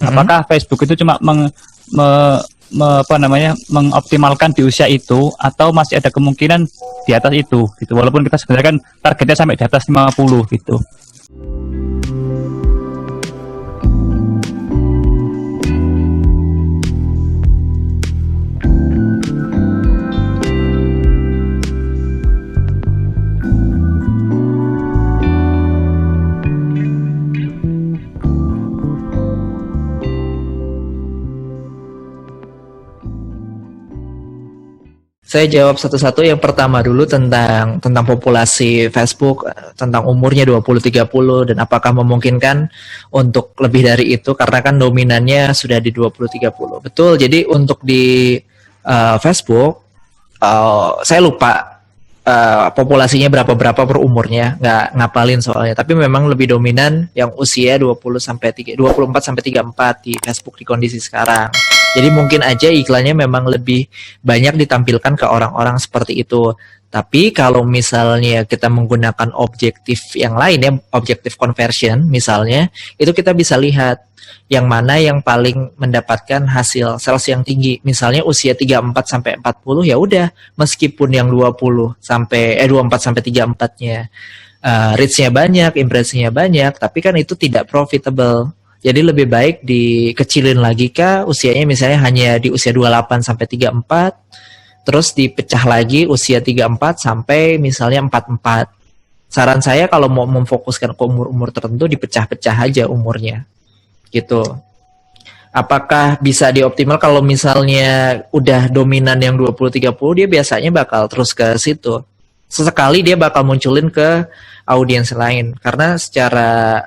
Apakah Facebook itu cuma mengoptimalkan di usia itu atau masih ada kemungkinan di atas itu gitu. Walaupun kita sebenarnya kan targetnya sampai di atas 50 gitu. Saya jawab satu-satu. Yang pertama dulu tentang populasi Facebook, tentang umurnya 20-30 dan apakah memungkinkan untuk lebih dari itu karena kan dominannya sudah di 20-30. Betul. Jadi untuk di Facebook saya lupa populasinya berapa per umurnya, nggak ngapalin soalnya. Tapi memang lebih dominan yang usia 24 sampai 34 di Facebook di kondisi sekarang. Jadi mungkin aja iklannya memang lebih banyak ditampilkan ke orang-orang seperti itu. Tapi kalau misalnya kita menggunakan objektif yang lain ya, objektif conversion misalnya, itu kita bisa lihat yang mana yang paling mendapatkan hasil sales yang tinggi. Misalnya usia 34 sampai 40 ya udah, meskipun yang 24 sampai 34-nya reach-nya banyak, impresinya banyak, tapi kan itu tidak profitable. Jadi lebih baik dikecilin lagi kah usianya, misalnya hanya di usia 28 sampai 34, terus dipecah lagi usia 34 sampai misalnya 44. Saran saya kalau mau memfokuskan ke umur-umur tertentu dipecah-pecah aja umurnya. Gitu. Apakah bisa dioptimal kalau misalnya udah dominan yang 20-30, dia biasanya bakal terus ke situ. Sesekali dia bakal munculin ke audiens lain karena secara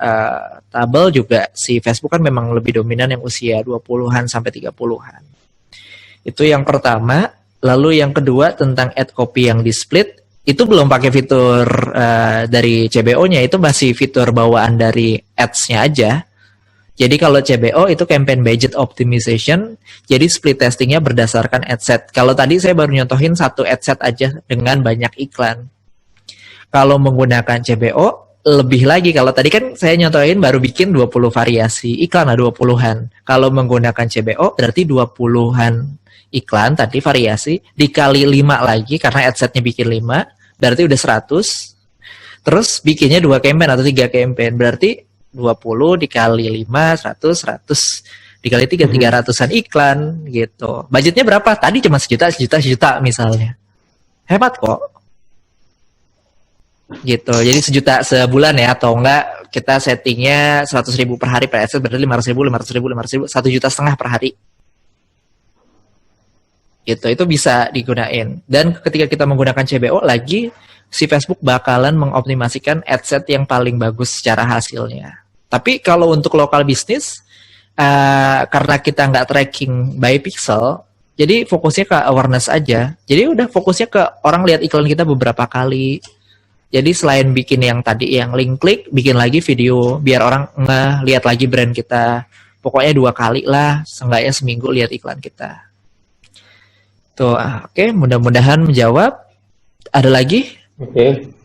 tabel juga si Facebook kan memang lebih dominan yang usia 20-an sampai 30-an. Itu yang pertama. Lalu yang kedua tentang ad copy yang di split, itu belum pakai fitur dari CBO-nya, itu masih fitur bawaan dari ads-nya aja. Jadi kalau CBO itu campaign budget optimization, jadi split testingnya berdasarkan ad set. Kalau tadi saya baru nyontohin satu ad set aja dengan banyak iklan. Kalau menggunakan CBO, lebih lagi. Kalau tadi kan saya nyontohin baru bikin 20 variasi iklan lah, 20-an. Kalau menggunakan CBO berarti 20-an iklan tadi variasi, dikali 5 lagi karena ad setnya bikin 5, berarti udah 100. Terus bikinnya 2 campaign atau 3 campaign, berarti 20 dikali 5, 100 dikali 3, 300-an iklan gitu. Budgetnya berapa? Tadi cuma sejuta misalnya. Hebat kok. Gitu. Jadi sejuta sebulan ya, atau enggak kita settingnya 100.000 per hari per adset, berarti 500.000, 1 juta setengah per hari. Gitu. Itu bisa digunain. Dan ketika kita menggunakan CBO lagi, si Facebook bakalan mengoptimasikan adset yang paling bagus secara hasilnya. Tapi kalau untuk lokal bisnis, karena kita nggak tracking by pixel, jadi fokusnya ke awareness aja. Jadi udah fokusnya ke orang lihat iklan kita beberapa kali. Jadi selain bikin yang tadi yang link klik, bikin lagi video biar orang ngelihat lagi brand kita. Pokoknya 2 kali lah, seenggaknya seminggu lihat iklan kita. Tuh, oke, mudah-mudahan menjawab. Ada lagi? Oke.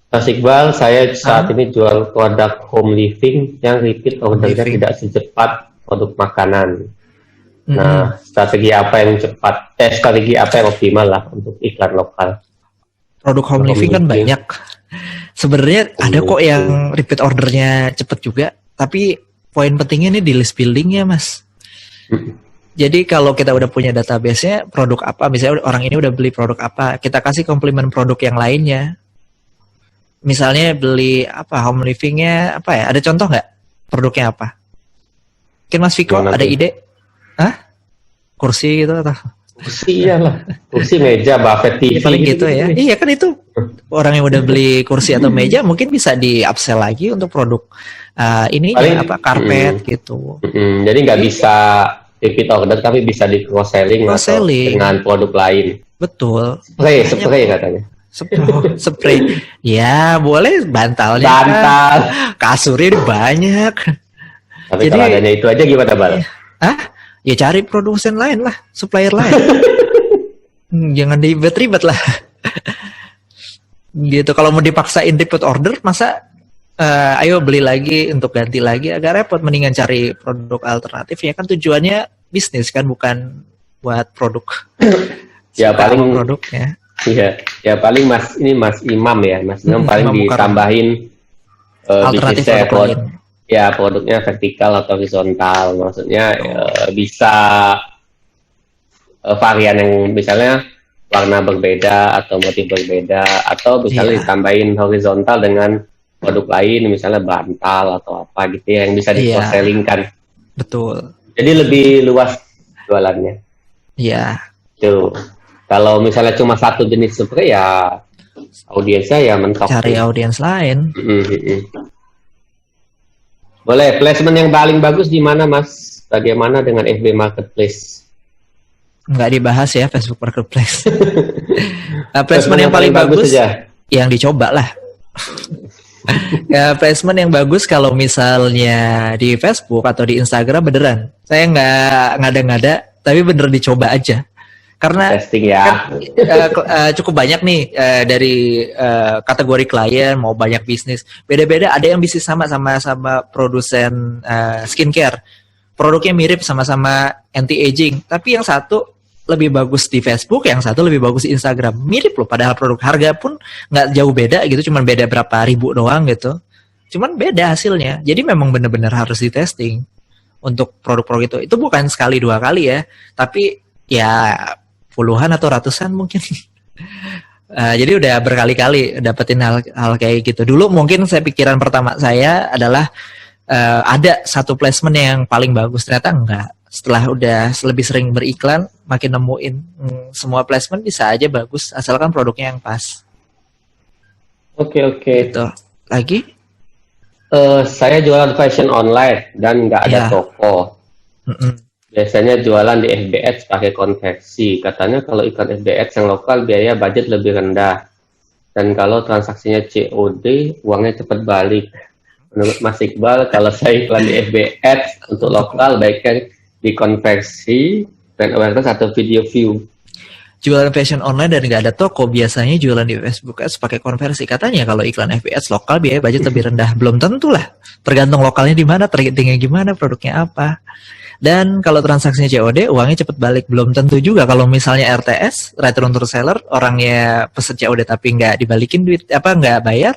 Mas Iqbal, saya saat ini jual produk home living yang repeat ordernya tidak secepat produk makanan. Nah, strategi apa yang optimal lah untuk iklan lokal? Produk home living kan banyak. Sebenarnya ada kok yang repeat ordernya cepet juga, tapi poin pentingnya ini di list building ya, Mas. Jadi kalau kita udah punya database-nya, produk apa, misalnya orang ini udah beli produk apa, kita kasih komplement produk yang lainnya. Misalnya beli apa, home living-nya apa ya, ada contoh nggak produknya apa? Mungkin Mas Viko ada ide? Hah? Kursi gitu atau? Kursi iyalah, kursi, meja, buffet TV. Ya, paling gitu ya. Iya kan itu orang yang udah beli kursi atau meja mungkin bisa di upsell lagi untuk produk ini apa, karpet gitu. Jadi nggak bisa repeat order tapi bisa di cross selling dengan produk lain. Betul. Spray katanya. Spray. Ya, boleh bantalnya. Bantal. Kasurnya banyak. Tapi jadi, kalau adanya itu aja gimana, Bal? Ya cari produsen lain lah, supplier lain. Jangan ribet-ribet lah. Gitu, kalau mau dipaksain repeat order, masa ayo beli lagi untuk ganti lagi, agak repot. Mendingan cari produk alternatif ya kan, tujuannya bisnis kan, bukan buat produk. Ya Suka paling sama produknya. ya paling Mas Imam ya, Mas Imam paling Imam Mukarram. ditambahin Alternatif bisnisnya produk lain. ya produknya vertikal atau horizontal, maksudnya bisa varian yang misalnya warna berbeda atau motif berbeda, atau misalnya Iya. ditambahin horizontal dengan produk lain, misalnya bantal atau apa gitu ya, yang bisa di Iya. cross sellingkan. Betul. Jadi lebih luas jualannya. Iya. Tuh. Kalau misalnya cuma satu jenis spray ya audiensnya ya mentok. Cari audiens lain. Boleh, placement yang paling bagus di mana, Mas? Bagaimana dengan FB Marketplace? Nggak dibahas ya Facebook Marketplace. Placement yang paling bagus saja. yang dicoba lah. Ya, placement yang bagus kalau misalnya di Facebook atau di Instagram beneran. Saya nggak ngada-ngada, tapi bener dicoba aja. Karena Testing ya. cukup banyak nih dari kategori klien, mau banyak bisnis. Beda-beda, ada yang bisnis sama produsen skincare. Produknya mirip, sama-sama anti-aging. Tapi yang satu lebih bagus di Facebook, yang satu lebih bagus di Instagram. Mirip loh, padahal produk harga pun nggak jauh beda gitu, cuman beda berapa ribu doang gitu. Cuman beda hasilnya. Jadi memang benar-benar harus di testing untuk produk-produk itu. Itu bukan sekali dua kali ya, tapi ya puluhan atau ratusan mungkin. Jadi udah berkali-kali dapetin hal kayak gitu. Dulu mungkin pikiran pertama saya adalah ada satu placement yang paling bagus, ternyata enggak. Setelah udah lebih sering beriklan, makin nemuin semua placement bisa aja bagus, asalkan produknya yang pas. Oke. Gitu. Lagi? Saya jualan fashion online dan nggak ada Ya. toko. Biasanya jualan di FB Ads pakai konversi. Katanya kalau iklan FB Ads yang lokal biaya budget lebih rendah. Dan kalau transaksinya COD, uangnya cepat balik. Menurut Mas Iqbal, kalau saya iklan di FB Ads untuk lokal, baiknya dikonversi brand awareness atau video view. Jualan fashion online dan nggak ada toko, biasanya jualan di Facebook Ads pakai konversi. Katanya kalau iklan FB Ads lokal biaya budget lebih rendah. Belum tentu lah. Tergantung lokalnya di mana, targetingnya gimana, produknya apa. Dan kalau transaksinya COD, uangnya cepet balik. Belum tentu juga kalau misalnya RTS, return to seller, orangnya pesen COD tapi nggak dibalikin duit, nggak bayar,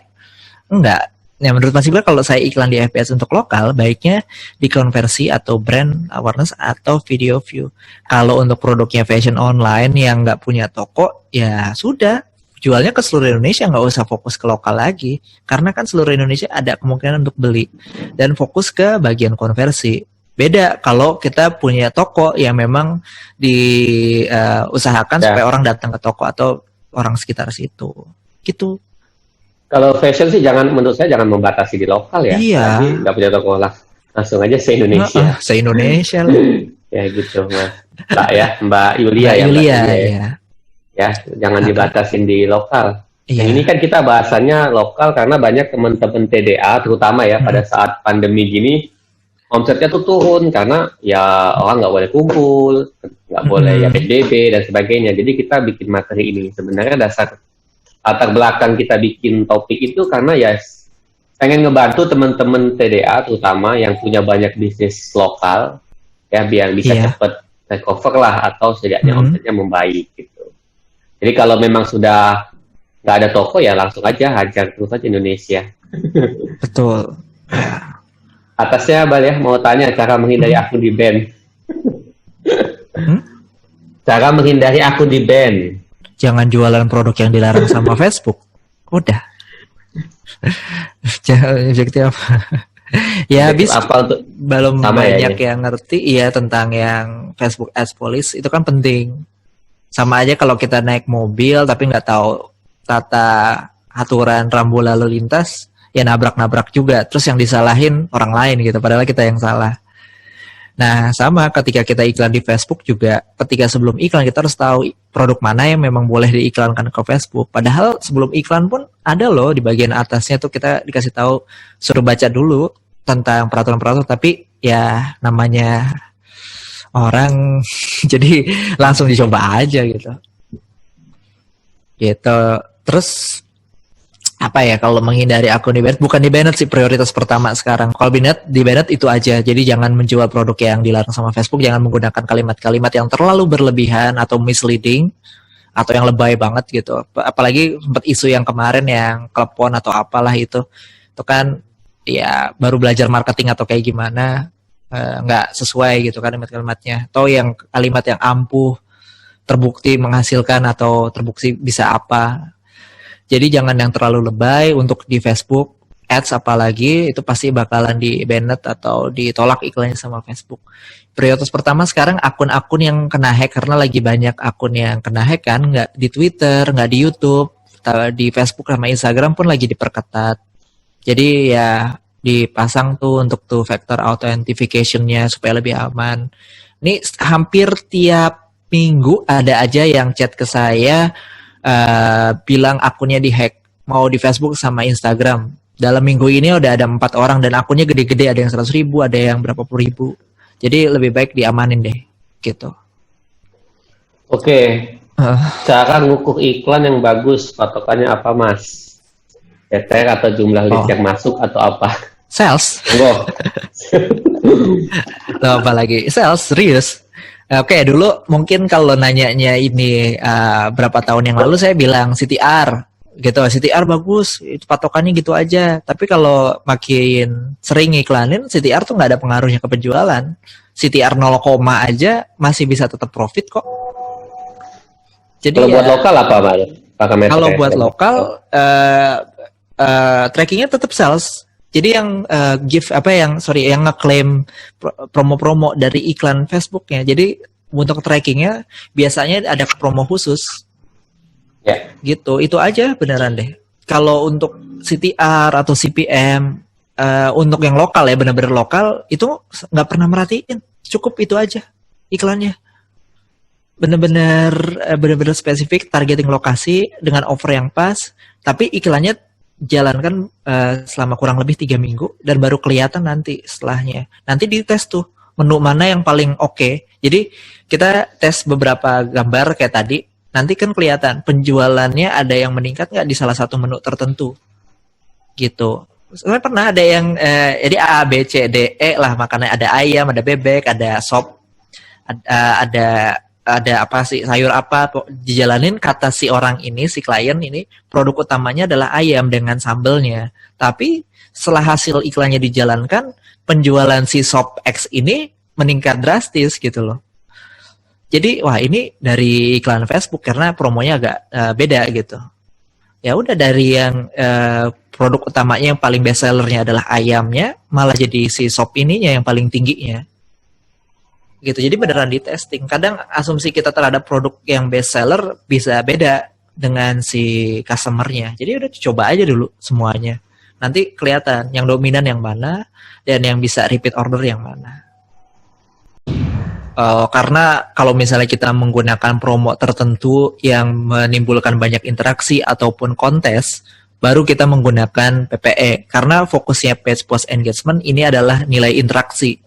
enggak. Ya menurut Mas Iqbal, kalau saya iklan di FPS untuk lokal, baiknya dikonversi atau brand awareness atau video view. Kalau untuk produknya fashion online yang nggak punya toko, ya sudah, jualnya ke seluruh Indonesia, nggak usah fokus ke lokal lagi. Karena kan seluruh Indonesia ada kemungkinan untuk beli. Dan fokus ke bagian konversi. Beda kalau kita punya toko yang memang diusahakan supaya orang datang ke toko atau orang sekitar situ. Gitu. Kalau fashion sih menurut saya jangan membatasi di lokal ya. Iya. Jadi nggak punya toko lah, langsung aja se-Indonesia. Se-Indonesia lah. Ya gitu, Mas. Mbak Yulia Mbak ya. Yulia, Mbak ya. Ya, jangan dibatasin di lokal. Iya. Yang ini kan kita bahasannya lokal karena banyak teman-teman TDA, terutama ya pada saat pandemi gini, omsetnya tuh turun karena ya orang nggak boleh kumpul, nggak boleh ya PSBB dan sebagainya. Jadi kita bikin materi ini. Sebenarnya latar belakang kita bikin topik itu karena ya pengen ngebantu teman-teman TDA terutama yang punya banyak bisnis lokal ya biar bisa cepat recover lah atau setidaknya omsetnya membaik gitu. Jadi kalau memang sudah nggak ada toko ya langsung aja hajar terus aja Indonesia. Betul. Atasnya Bal ya mau tanya cara menghindari akun di ban. Cara menghindari akun di ban. Jangan jualan produk yang dilarang sama Facebook. Udah. Jangan objektif apa. Ya habis belum banyak yang ngerti tentang yang Facebook Ads Policy itu kan penting. Sama aja kalau kita naik mobil tapi nggak tahu tata aturan rambu lalu lintas, ya nabrak-nabrak juga. Terus yang disalahin orang lain gitu, padahal kita yang salah. Nah, sama ketika kita iklan di Facebook juga, ketika sebelum iklan kita harus tahu produk mana yang memang boleh diiklankan ke Facebook. Padahal sebelum iklan pun ada loh di bagian atasnya tuh kita dikasih tahu, suruh baca dulu tentang peraturan-peraturan, tapi ya namanya orang jadi langsung dicoba aja gitu. Gitu. Terus apa ya, kalau menghindari akun di banned, bukan di banned sih prioritas pertama sekarang. Kalau di banned itu aja. Jadi jangan menjual produk yang dilarang sama Facebook, jangan menggunakan kalimat-kalimat yang terlalu berlebihan atau misleading atau yang lebay banget gitu. Apalagi sempat isu yang kemarin yang klepon atau apalah itu kan ya baru belajar marketing atau kayak gimana, nggak sesuai gitu kalimat-kalimatnya. Atau yang kalimat yang ampuh, terbukti menghasilkan atau terbukti bisa apa. Jadi jangan yang terlalu lebay untuk di Facebook, ads apalagi, itu pasti bakalan di banned atau ditolak iklannya sama Facebook. Prioritas pertama sekarang akun-akun yang kena hack, karena lagi banyak akun yang kena hack kan, nggak di Twitter, nggak di YouTube, di Facebook sama Instagram pun lagi diperketat. Jadi ya dipasang tuh untuk tuh factor authentication-nya supaya lebih aman. Ini hampir tiap minggu ada aja yang chat ke saya, bilang akunnya dihack, mau di Facebook sama Instagram. Dalam minggu ini udah ada 4 orang dan akunnya gede-gede, ada yang 100.000, ada yang berapa puluh ribu. Jadi lebih baik diamanin deh, gitu. Oke, cara ngukur iklan yang bagus, patokannya apa Mas? CTR atau jumlah lead yang masuk atau apa? Sales. Atau apa lagi? Sales, serius. Oke, dulu mungkin kalau nanyanya ini berapa tahun yang lalu saya bilang CTR gitu, CTR bagus, itu patokannya gitu aja. Tapi kalau makin sering iklanin, CTR tuh nggak ada pengaruhnya ke penjualan. CTR 0, aja masih bisa tetap profit kok. Jadi kalau buat lokal apa Pak? Kalau buat lokal trackingnya tetap sales. Jadi yang yang ngeklaim promo-promo dari iklan Facebooknya. Jadi untuk trackingnya biasanya ada promo khusus. Ya. Gitu, itu aja beneran deh. Kalau untuk CTR atau CPM, untuk yang lokal ya, bener-bener lokal, itu nggak pernah merhatiin. Cukup itu aja iklannya. Bener-bener spesifik, targeting lokasi dengan offer yang pas, tapi iklannya jalankan selama kurang lebih 3 minggu dan baru kelihatan nanti setelahnya. Nanti dites tuh menu mana yang paling oke. Jadi kita tes beberapa gambar kayak tadi, nanti kan kelihatan penjualannya ada yang meningkat nggak di salah satu menu tertentu. Gitu. Soalnya pernah ada yang jadi A, B, C, D, E lah, makanya ada ayam, ada bebek, ada sop, ada apa sih, sayur apa, dijalanin kata si orang ini, si klien ini, produk utamanya adalah ayam dengan sambelnya. Tapi setelah hasil iklannya dijalankan, penjualan si sop X ini meningkat drastis gitu loh. Jadi wah, ini dari iklan Facebook karena promonya agak beda gitu. Ya udah, dari yang produk utamanya yang paling best sellernya adalah ayamnya, malah jadi si sop ininya yang paling tingginya. Gitu. Jadi beneran di testing. Kadang asumsi kita terhadap produk yang best seller bisa beda dengan si customernya. Jadi udah coba aja dulu semuanya. Nanti kelihatan yang dominan yang mana dan yang bisa repeat order yang mana. Karena kalau misalnya kita menggunakan promo tertentu yang menimbulkan banyak interaksi ataupun kontes, baru kita menggunakan PPE. Karena fokusnya page post engagement ini adalah nilai interaksi.